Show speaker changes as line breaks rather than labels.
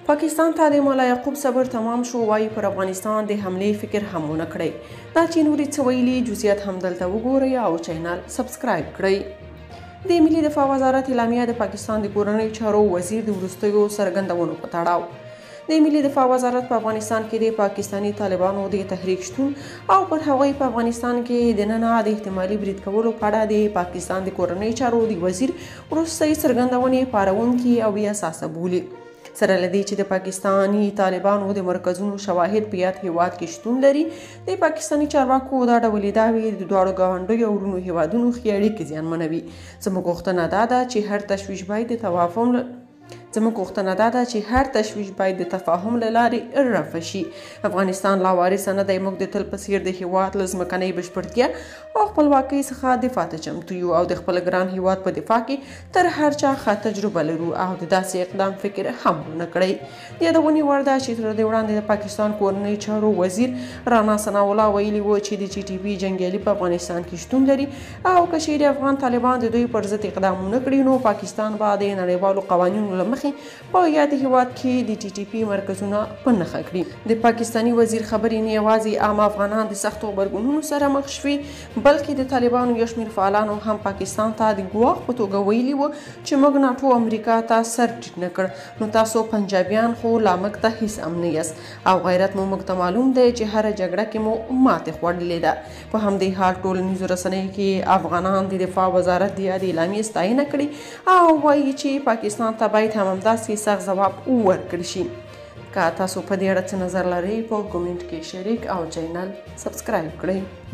پاکستان ته د مولا یعقوب صبر تمام شو، وایي پر افغانستان د حملې فکر هم ونه کړی. دا چې نورې څه ویلي جزئیات هم دلته وګورئ او چینل سبسکرایب کړئ. د ملي دفاع وزارت اعلامیه د پاکستان د کورنیو چارو وزیر د وروستیو څرګندونو په تړاو. د ملي دفاع وزارت په افغانستان کې د پاکستاني طالبانو د تحریک شتون او پر هغوی په افغانستان کې دننه د احتمالي برید کولو په اړه د پاکستان د کورنیو چارو د وزیر وروستۍ څرګندونې پارونکي او بې اساسه بولي. سره له دې چې د پاکستاني طالبانو د مرکزونو شواهد په یاد هیواد کې شتون لري، د پاکستاني چارواکو دا ډول ادعاوې د دواړو ګاونډیو او ورونو هیوادونو ښې اړیکې زیانمنوي. زموږ غوښتنه دا ده چې هر تشویش باید د تفاهم له لارې رفع شي. افغانستان لاوارثه نه دی. موږ د تل په څیر د هیواد له ځمکنۍ بشپړتیا او خپلواکۍ څخه دفاع ته چمتو یو او د خپل ګران هیواد په دفاع کې تر هر چا ښه تجربه لرو او د داسې اقدام فکر هم ونه کړی. د یادونې وړ ده چې تر دې وړاندې د پاکستان کورنیو چارو وزیر رانا ثناء الله ویلي و چې د جي ټي پي جنګیالي په افغانستان کې شتون لري او که چیرې افغان طالبان د دوی پر ضد اقدام ونه کړي نو پاکستان به د نړیوالو قوانینو له مخې په یاد هیواد کې د ټي ټي پي مرکزونه په نښه کړي. د پاکستاني وزیر خبرې نه یوازې عام افغانان د سختو غبرګونونو سره مخ شوي، بلکې د طالبانو یو شمېر فعالانو هم پاکستان ته د ګواښ په توګه ویلي و چې موږ ناټو امریکا ته سر ټیټ نه کړ نو تاسو پنجابیان خو لا موږ ته هیڅ هم نه یاست او غیرت مو موږ ته معلوم دی چې هره جګړه کې مو ماتې خوړلې ده. په همدې حال ټولنیزو رسنیو کې افغانان د دفاع وزارت د یادې اعلامیې ستاینه کړې او وایي چې پاکستان ته باید هم همداسې سخت ځواب ورکړل شي. که تاسو په دې اړه څه نظر لرئ په کومنټ کې شریک او چینل سبسکرایب کړئ.